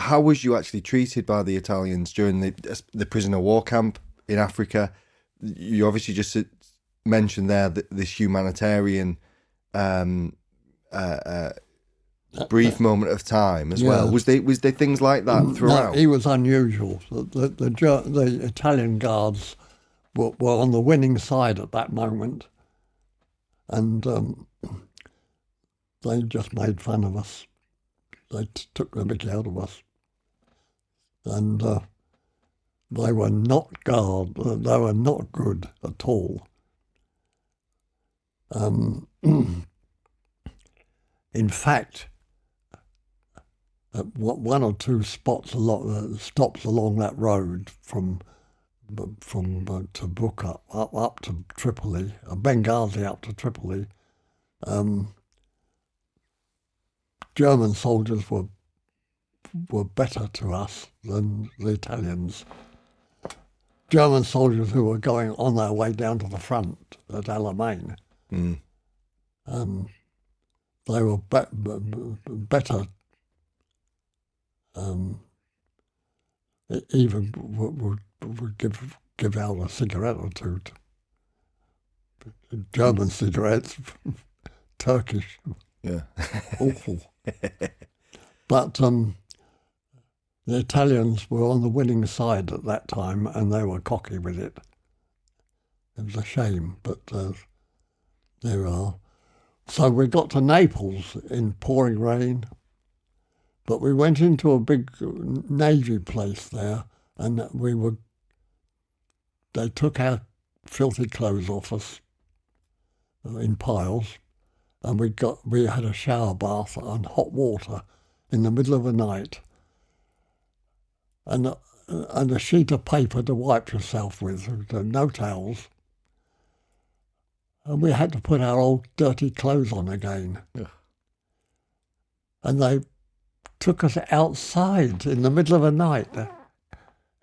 how was you actually treated by the Italians during the prisoner war camp in Africa? You obviously just mentioned there that this humanitarian brief moment of time as well. Was there things like that throughout? No, he was unusual. The Italian guards were on the winning side at that moment, and they just made fun of us. They took the mickey out of us, and they were not they were not good at all. In fact, one or two stops along that road from Tabuk up to Tripoli, Benghazi up to Tripoli, German soldiers were better to us than the Italians. German soldiers who were going on their way down to the front at Alamein, they were better. Even would give out a cigarette or two. German cigarettes, Turkish, awful. But the Italians were on the winning side at that time, and they were cocky with it. It was a shame, but there are. So we got to Naples in pouring rain, but we went into a big navy place there, and they took our filthy clothes off us in piles, and we had a shower bath and hot water in the middle of the night, and a sheet of paper to wipe yourself with, no towels. And we had to put our old dirty clothes on again. Yeah. And they took us outside in the middle of the night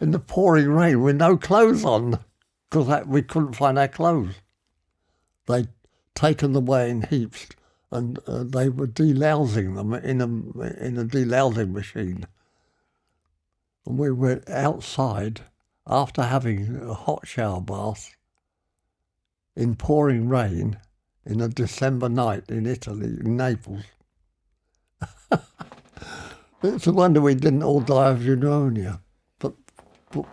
in the pouring rain with no clothes on because we couldn't find our clothes. They'd taken them away in heaps, and they were delousing them in a delousing machine. And we were outside after having a hot shower bath in pouring rain in a December night in Italy, in Naples. It's a wonder we didn't all die of pneumonia, but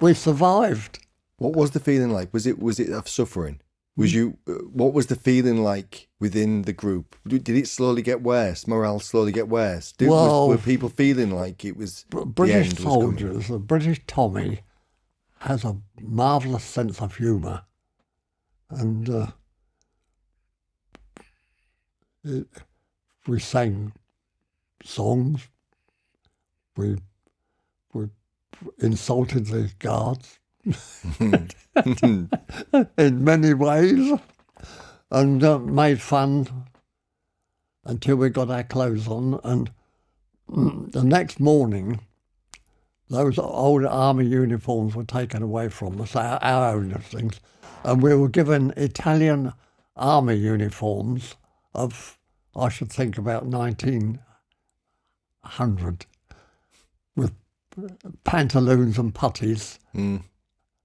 we survived. What was the feeling like? Was it of suffering? What was the feeling like within the group? Did it slowly get worse? Morale slowly get worse? Were people feeling like it was British soldiers? The British Tommy has a marvellous sense of humour, and we sang songs. We insulted the guards in many ways, and made fun until we got our clothes on. And the next morning, those old army uniforms were taken away from us, our own things, and we were given Italian army uniforms of, I should think, about 1900, with pantaloons and puttees,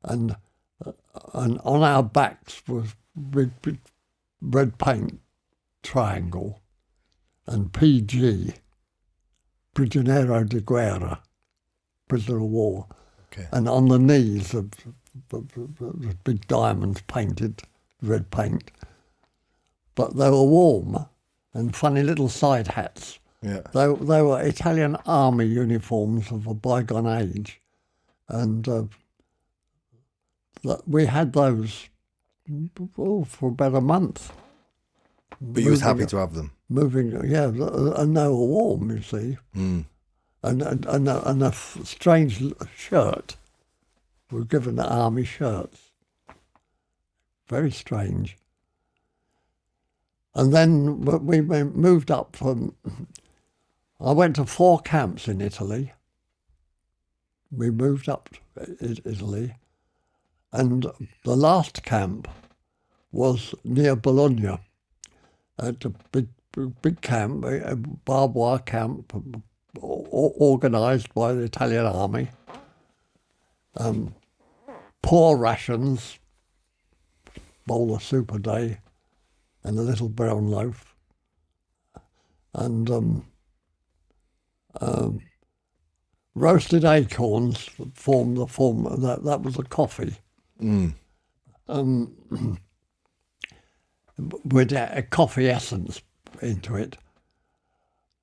and on our backs was big red paint triangle and PG, Prigioniero di Guerra, prisoner of war, and on the knees the big diamonds painted red paint, but they were warm, and funny little side hats. Yeah. They were Italian army uniforms of a bygone age, and we had those for about a month. But you was happy to have them? Yeah, and they were warm, you see. And a strange shirt. We were given the army shirts. Very strange. And then we moved up from... I went to 4 camps in Italy. We moved up to Italy, and the last camp was near Bologna, at a big camp, a barbed wire camp, organised by the Italian army. Poor rations, bowl of soup a day, and a little brown loaf, and roasted acorns formed the form that was the coffee. With a coffee essence into it.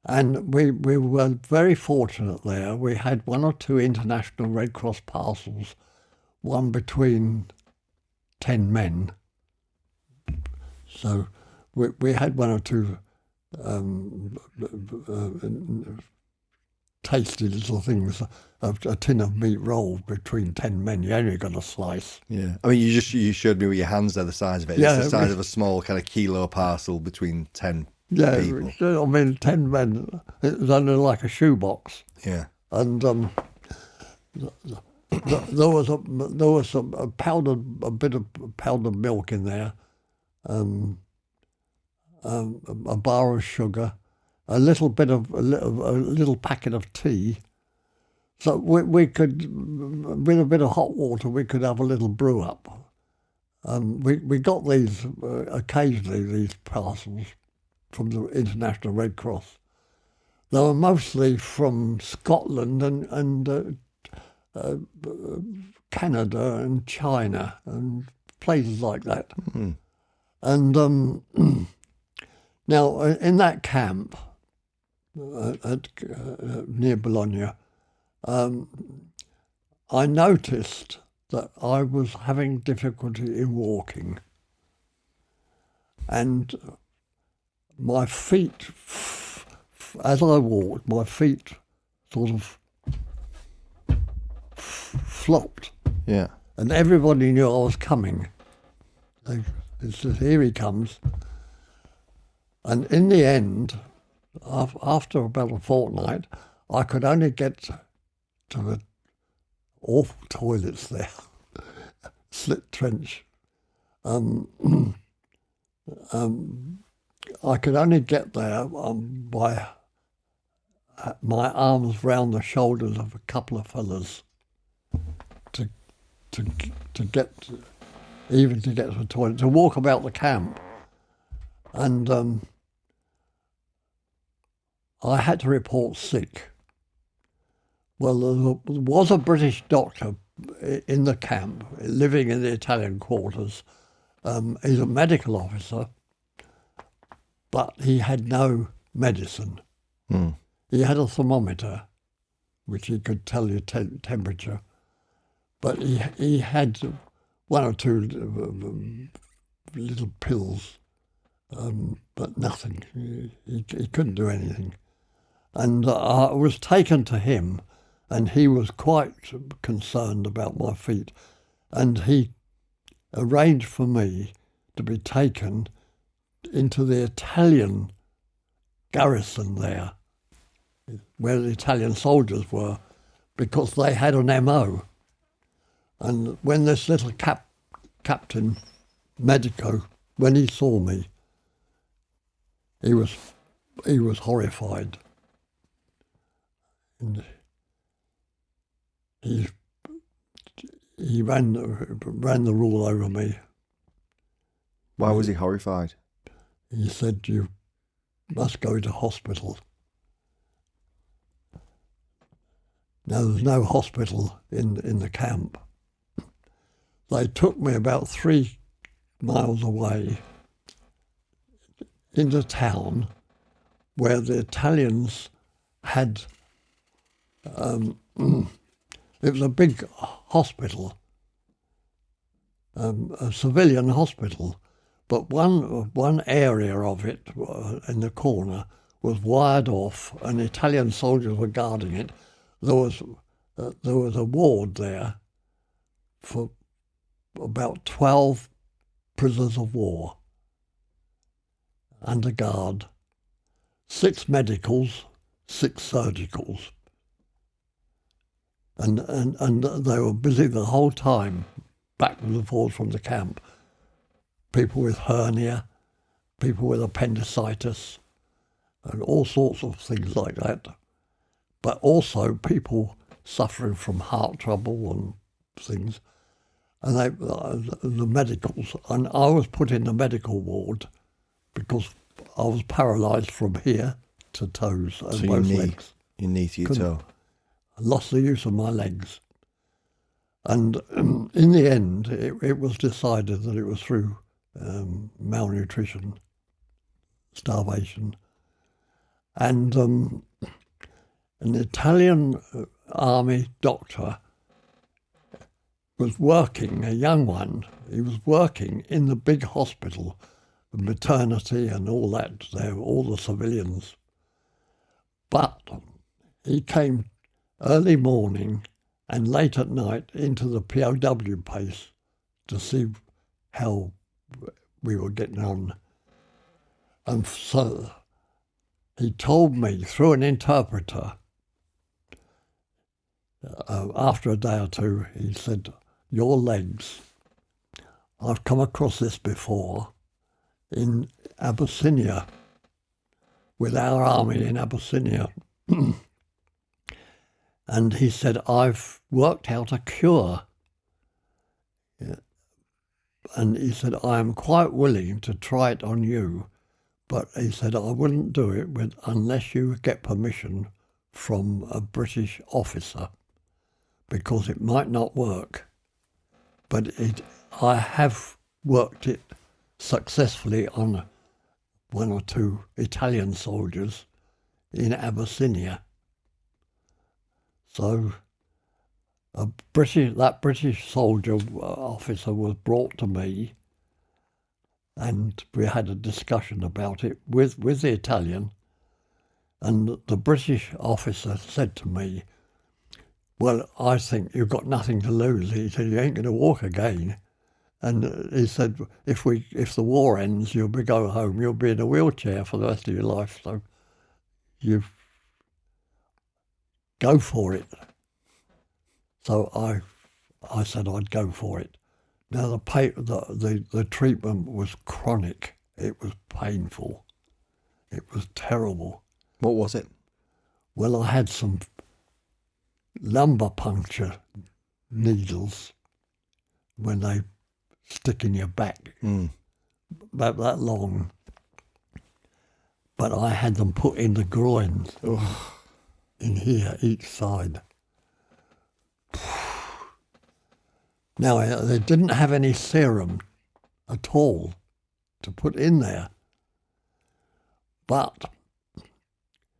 And we were very fortunate there. We had 1 or 2 International Red Cross parcels, one between 10 men. So we had 1 or 2 tasty little things. A tin of meat roll between 10 men. You only got a slice. Yeah. I mean, you showed me with your hands there the size of it. Yeah, it's the size of a small kind of kilo parcel between 10 people. I mean, 10 men. It was only like a shoebox. Yeah. And there was a bit of powdered milk in there, a bar of sugar, a little packet of tea. So we could, with a bit of hot water, we could have a little brew up. We got these occasionally, these parcels from the International Red Cross. They were mostly from Scotland and Canada and China and places like that. Mm-hmm. And now in that camp near Bologna, I noticed that I was having difficulty in walking, and my feet, as I walked, my feet sort of flopped. Yeah. And everybody knew I was coming. They said, "Here he comes." And in the end, after about a fortnight, I could only get to the awful toilets there, slit trench. I could only get there by my arms round the shoulders of a couple of fellas to get to the toilet, to walk about the camp. And I had to report sick. Well, there was a British doctor in the camp, living in the Italian quarters. He's a medical officer, but he had no medicine. Mm. He had a thermometer, which he could tell you temperature, but he had 1 or 2 little pills, but nothing. He couldn't do anything. And I was taken to him, and he was quite concerned about my feet, and he arranged for me to be taken into the Italian garrison there, where the Italian soldiers were, because they had an MO. And when this little Captain Medico, when he saw me, he was horrified. And he ran the rule over me. Why was he horrified? He said, "You must go to hospital." Now, there's no hospital in the camp. They took me about 3 miles away into town, where the Italians had, it was a big hospital, a civilian hospital, but one area of it in the corner was wired off, and Italian soldiers were guarding it. There was a ward there for about 12 prisoners of war under guard, 6 medicals, 6 surgicals. And they were busy the whole time, backwards and forwards from the camp. People with hernia, people with appendicitis, and all sorts of things like that. but also people suffering from heart trouble and things. And the medicals, and I was put in the medical ward because I was paralysed from here to toes and both legs. Your knee to your toe. I lost the use of my legs. And in the end, it was decided that it was through malnutrition, starvation. And an Italian army doctor was working, a young one, he was working in the big hospital, maternity and all that, there, all the civilians. But he came early morning and late at night into the POW base to see how we were getting on. And so he told me through an interpreter, after a day or two, he said, "Your legs, I've come across this before in Abyssinia, with our army in Abyssinia." And he said, "I've worked out a cure." Yeah. And he said, "I am quite willing to try it on you, but," he said, "I wouldn't do it unless you get permission from a British officer, because it might not work. But I have worked it successfully on one or two Italian soldiers in Abyssinia." So that British soldier officer was brought to me, and we had a discussion about it with the Italian. And the British officer said to me, "Well, I think you've got nothing to lose." He said, "You ain't going to walk again." And he said, if the war ends, you'll go home, you'll be in a wheelchair for the rest of your life. So you go for it. So I said I'd go for it. Now the treatment was chronic. It was painful. It was terrible. What was it? Well, I had some lumbar puncture needles when they stick in your back, about that long. But I had them put in the groins, in here, each side. Now, they didn't have any serum at all to put in there. But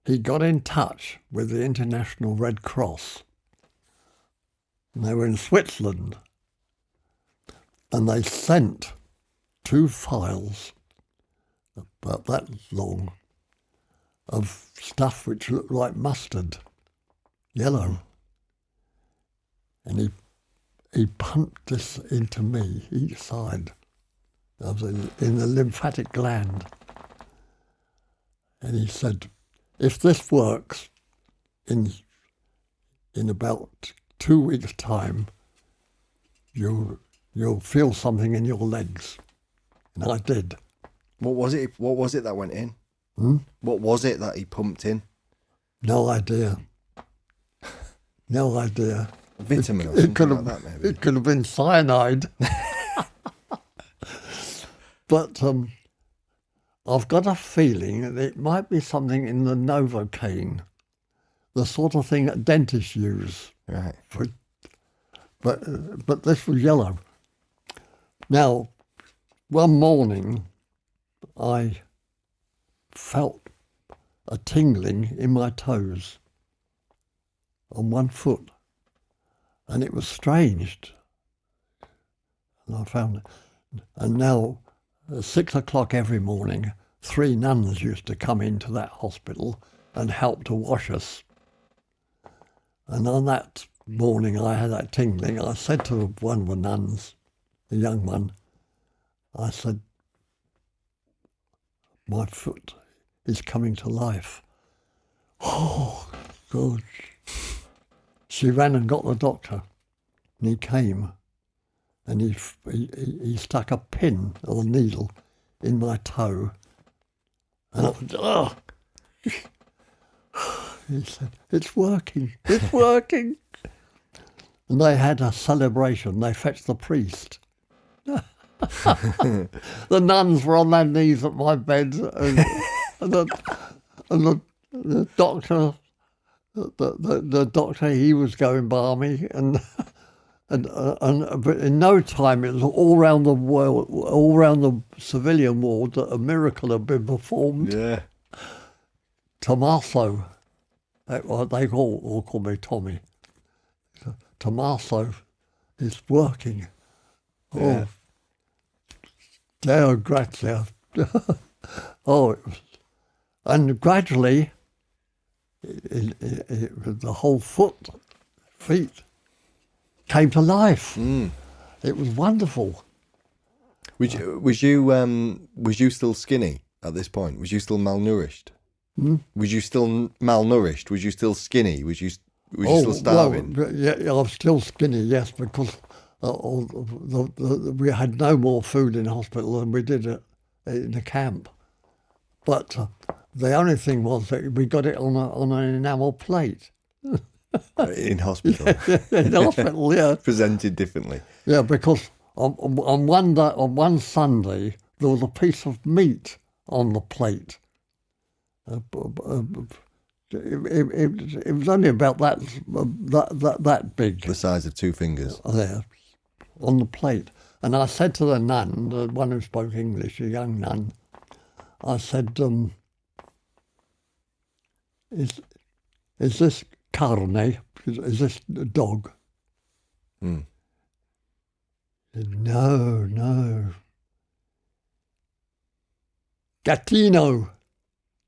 he got in touch with the International Red Cross. And they were in Switzerland. And they sent 2 files, about that long, of stuff which looked like mustard, yellow. And he pumped this into me, each side. I was in the lymphatic gland. And he said, "If this works in about 2 weeks' time, you'll feel something in your legs." And I did. What was it? What was it that went in? What was it that he pumped in? No idea. No idea. A vitamin or something like that, maybe? It could have been cyanide. But I've got a feeling that it might be something in the Novocaine, the sort of thing that dentists use. Right. But this was yellow. Now, one morning, I felt a tingling in my toes on one foot, and it was strange. And I found it. And now, at 6 o'clock every morning, 3 nuns used to come into that hospital and help to wash us. And on that morning I had that tingling. I said to one of the nuns, the young one, I said, "My foot is coming to life." Oh, God. She ran and got the doctor, and he came, and he stuck a pin or a needle in my toe, and I went, "Oh." He said, "It's working, it's working." And they had a celebration. They fetched the priest. The nuns were on their knees at my bed, and the doctor, the doctor, he was going balmy, and but in no time it was all round the world, all round the civilian ward that a miracle had been performed. Yeah. Tommaso, they all call me Tommy. Tommaso is working. Yeah. Oh, Deo grazie. Oh, it was, and gradually, the whole feet came to life. It was wonderful. Was you still skinny at this point? Was you still malnourished? Was you still malnourished? Was you still skinny? Was you still starving? Well, yeah, I was still skinny, yes, because we had no more food in hospital than we did in the camp. But the only thing was that we got it on an enamel plate. In hospital? In hospital, yeah. Presented differently? Yeah, because on one Sunday, there was a piece of meat on the plate. It was only about that big. The size of two fingers? There, on the plate. And I said to the nun, the one who spoke English, a young nun, I said, is this carne? Is this a dog? He said, no. Gattino,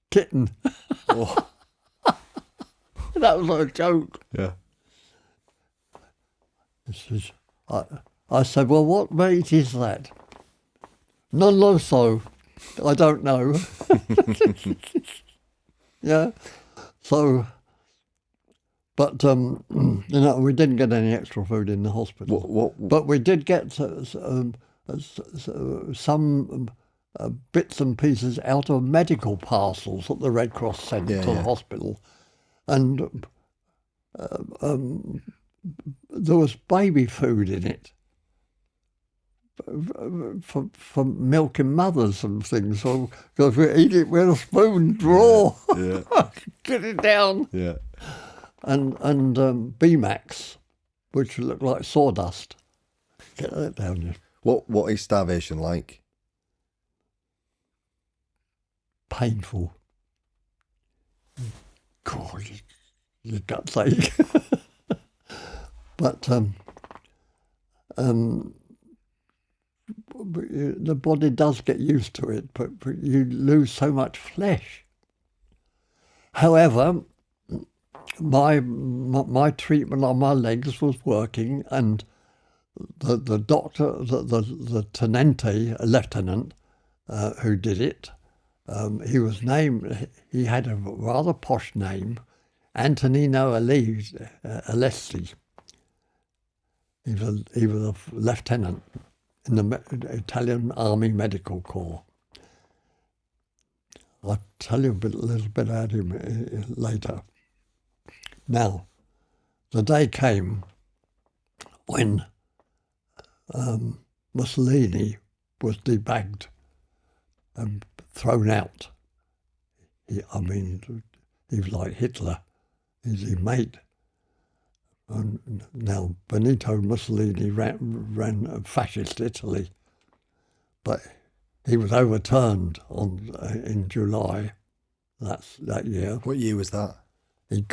kitten. Oh. That was a joke. Yeah. I said, well, what meat is that? Non lo so. I don't know. Yeah. So, but, we didn't get any extra food in the hospital. But we did get some bits and pieces out of medical parcels that the Red Cross sent to the hospital. And there was baby food in it for milking mothers and things. So because we eat it with a spoon raw, get it down. Yeah. And B-Max, which looked like sawdust. Get that down. What is starvation like? Painful. God, your guts ache. But the body does get used to it, but you lose so much flesh. However, my treatment on my legs was working, and the doctor, the tenente, a lieutenant, who did it, he had a rather posh name, Antonino Alessi. He was a lieutenant in the Italian Army Medical Corps. I'll tell you a little bit about him later. Now, the day came when Mussolini was debagged and thrown out. He was like Hitler. He's his mate. And now Benito Mussolini ran fascist Italy, but he was overturned in July that year. What year was that? He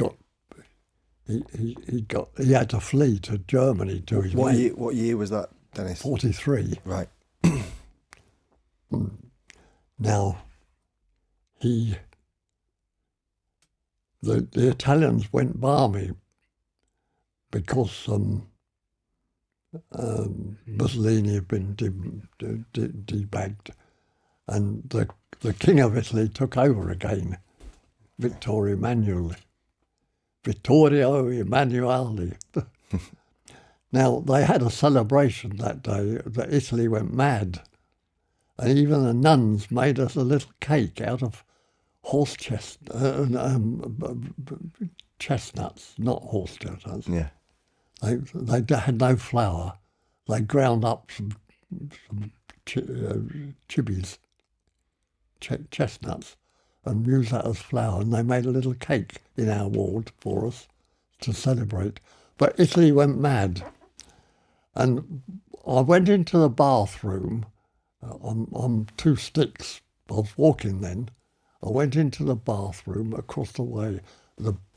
had to flee to Germany to his mate. What year was that, Dennis? 43. Right. Now, the Italians went balmy because Mussolini had been debagged, and the King of Italy took over again, Vittorio Emanuele. Now, they had a celebration that day that Italy went mad, and even the nuns made us a little cake out of chestnuts, not horse chestnuts. Yeah. They had no flour. They ground up some chibbies, chestnuts, and used that as flour. And they made a little cake in our ward for us to celebrate. But Italy went mad. And I went into the bathroom on two sticks. I was walking then. I went into the bathroom across the way,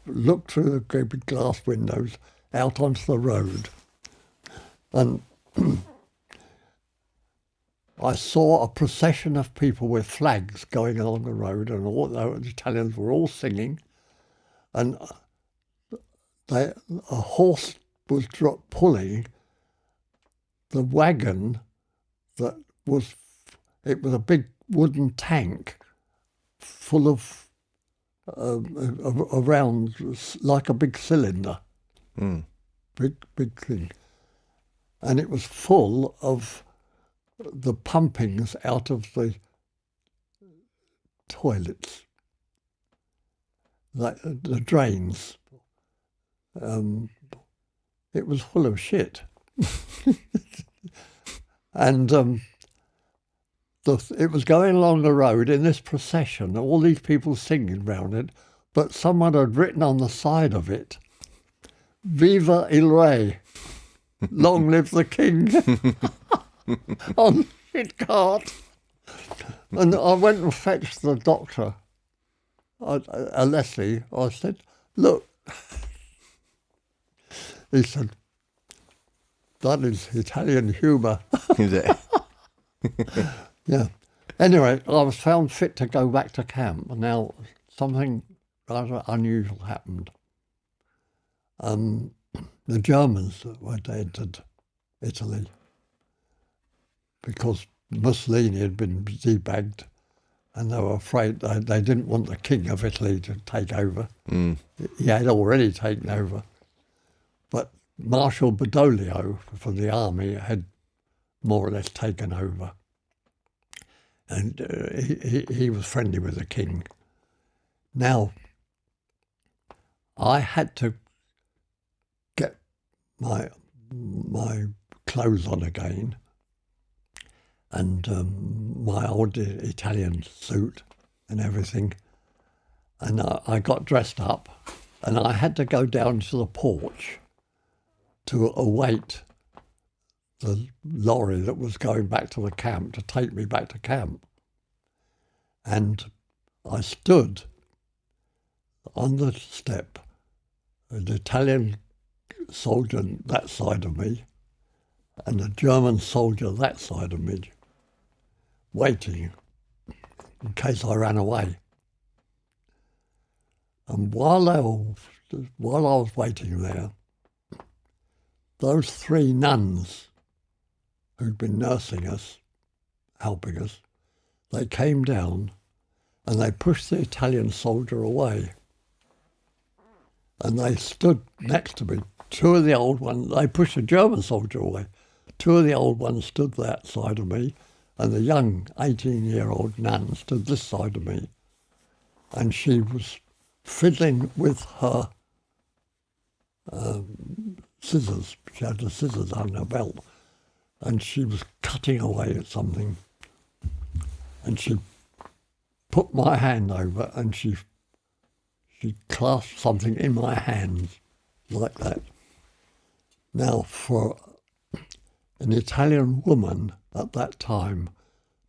looked through the big glass windows out onto the road, and I saw a procession of people with flags going along the road, and all the Italians were all singing, and a horse was pulling the wagon that was, it was a big wooden tank full of around like a big cylinder, big thing, and it was full of the pumpings out of the toilets, like the drains. It was full of shit. And it was going along the road in this procession, all these people singing round it, but someone had written on the side of it, "Viva il Re, long live the King," on the shit cart. And I went and fetched the doctor, Leslie. I said, "Look," he said, "that is Italian humour." Is it? Yeah. Anyway, I was found fit to go back to camp. Now, something rather unusual happened. The Germans had entered Italy because Mussolini had been debagged, and they were afraid they didn't want the King of Italy to take over. He had already taken over. But Marshal Badoglio from the army had more or less taken over. And he was friendly with the king. Now, I had to get my clothes on again, and my old Italian suit and everything. And I got dressed up, and I had to go down to the porch to await the lorry that was going back to the camp to take me back to camp. And I stood on the step, an Italian soldier that side of me and a German soldier that side of me, waiting in case I ran away. And while I was waiting there, those three nuns who'd been nursing us, helping us, they came down and they pushed the Italian soldier away. And they stood next to me. Two of the old ones, they pushed the German soldier away. Two of the old ones stood that side of me, and the young 18-year-old nun stood this side of me. And she was fiddling with her scissors. She had the scissors on her belt. And she was cutting away at something. And she put my hand over and she clasped something in my hands like that. Now, for an Italian woman at that time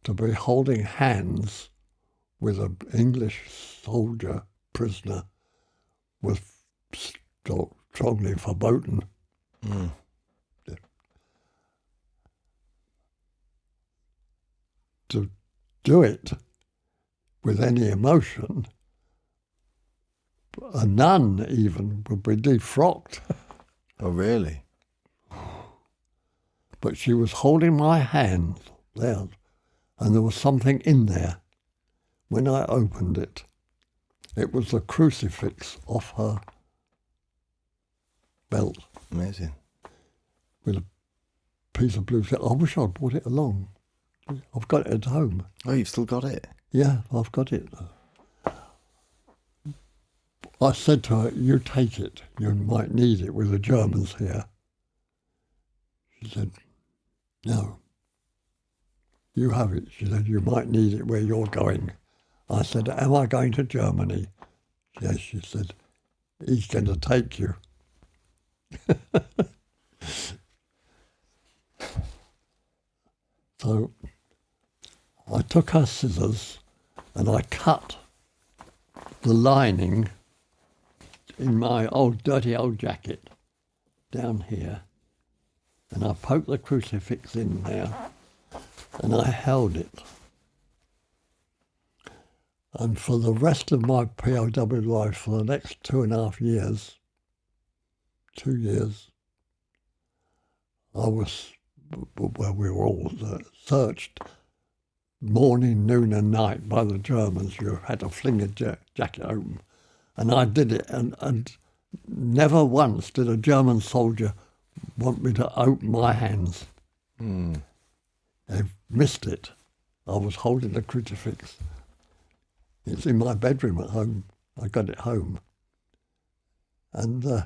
to be holding hands with an English soldier prisoner was strongly verboten. To do it with any emotion, a nun even would be defrocked. Oh, really? But she was holding my hand there, and there was something in there. When I opened it, it was the crucifix off her belt. Amazing. With a piece of blue silk. I wish I'd brought it along. I've got it at home. Oh, you've still got it? Yeah, I've got it. I said to her, you take it. You might need it with the Germans here. She said, no. You have it. She said, you might need it where you're going. I said, am I going to Germany? Yes, she said, he's going to take you. So I took her scissors and I cut the lining in my dirty old jacket down here, and I poked the crucifix in there and I held it. And for the rest of my POW life, for the next 2.5 years, 2 years, I was, well, we were all searched morning, noon and night by the Germans. You had to fling a jacket open. And I did it, and never once did a German soldier want me to open my hands. They missed it. I was holding the crucifix. It's in my bedroom at home. I got it home. And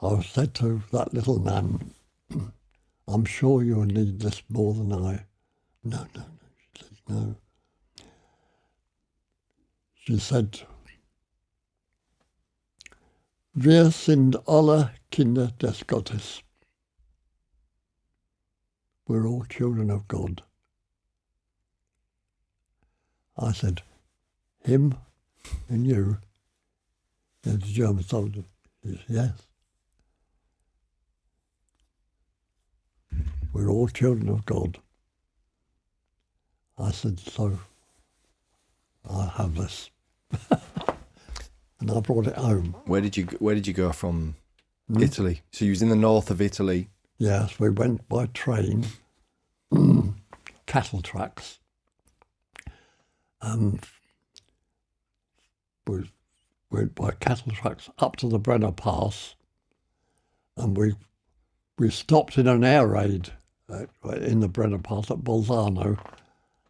I said to that little nun, I'm sure you'll need this more than I. No. She said, no. She said, wir sind alle Kinder des Gottes. We're all children of God. I said, him and you, and the German soldier. He said, yes. We're all children of God. I said, so I have this. And I brought it home. Where did you go from Italy? So you was in the north of Italy. Yes, we went by train, cattle trucks. We went by cattle trucks up to the Brenner Pass, and we stopped in an air raid in the Brenner Pass at Bolzano,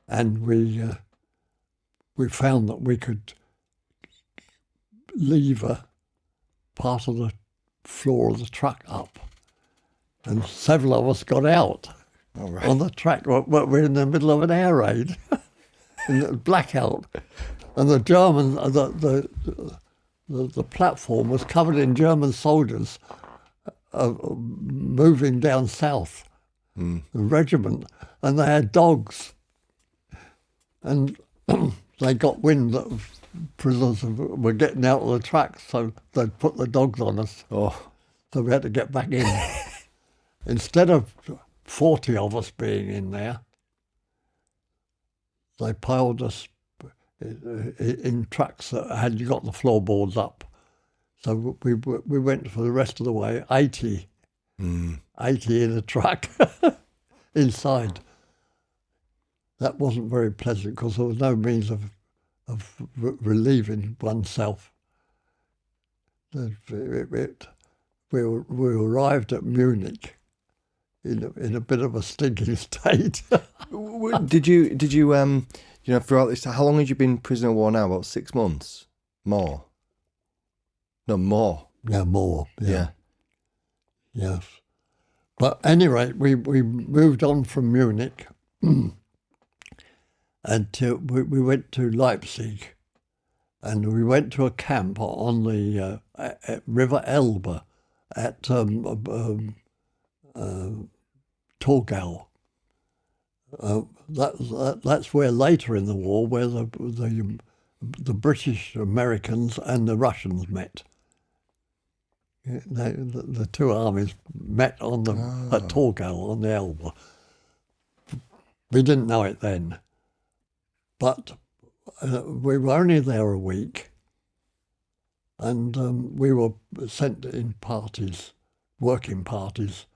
and we found that we could lever part of the floor of the truck up, and several of us got out on the track. We're in the middle of an air raid, in the blackout, and the German the platform was covered in German soldiers moving down south, the regiment, and they had dogs, and they got wind that prisoners were getting out of the truck, so they'd put the dogs on us. Oh. So we had to get back in. Instead of 40 of us being in there, they piled us in trucks that had got the floorboards up. So we went for the rest of the way, 80 in a truck inside. That wasn't very pleasant because there was no means of relieving oneself. We arrived at Munich in a bit of a stinking state. Did you throughout this, how long had you been prisoner of war now? About 6 months? More? No, more. Yeah, more. Yeah. Yes. But at any rate, we moved on from Munich until we went to Leipzig, and we went to a camp on the River Elbe at Torgau. That's where later in the war, where the British, Americans, and the Russians met. The two armies met at Torgau on the Elbe. We didn't know it then, but we were only there a week, and we were sent in parties, working parties,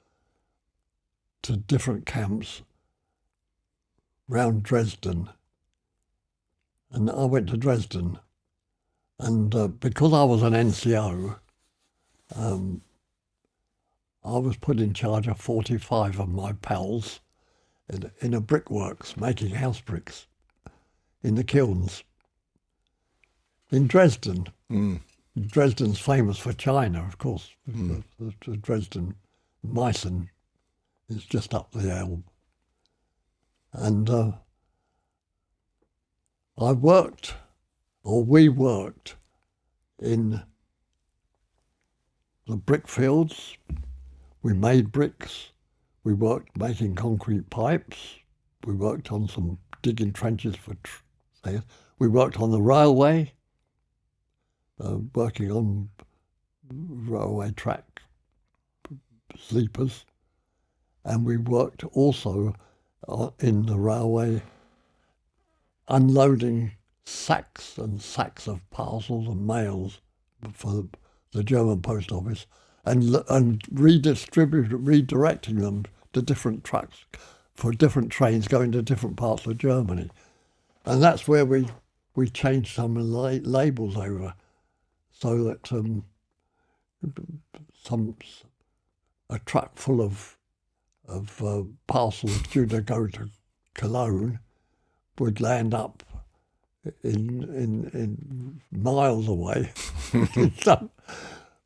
to different camps round Dresden. And I went to Dresden, and because I was an NCO, I was put in charge of 45 of my pals in a brickworks, making house bricks in the kilns. In Dresden. Mm. Dresden's famous for China, of course. The Dresden Meissen is just up the Elbe. And we worked in the brick fields. We made bricks. We worked making concrete pipes. We worked on some digging trenches for things. We worked on the railway, working on railway track sleepers. And we worked also in the railway unloading sacks and sacks of parcels and mails for the German post office and redirecting them to different trucks for different trains going to different parts of Germany. And that's where we changed some labels over so that a truck full of parcels due to go to Cologne would land up in miles away. So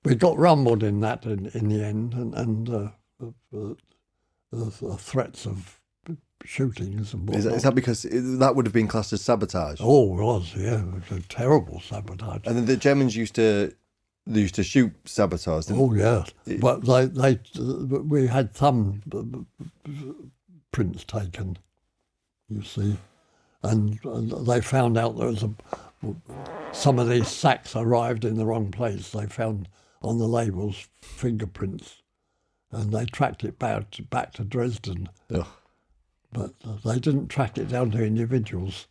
we got rumbled in that in the end, and the threats of shootings and whatnot. Is that because that would have been classed as sabotage? Oh, it was, yeah. It was a terrible sabotage. And then the Germans used to shoot sabotage, didn't Oh, yeah. But we had thumb prints taken, you see. And they found out there was some of these sacks arrived in the wrong place. They found on the labels fingerprints, and they tracked it back to Dresden. Ugh. But they didn't track it down to individuals.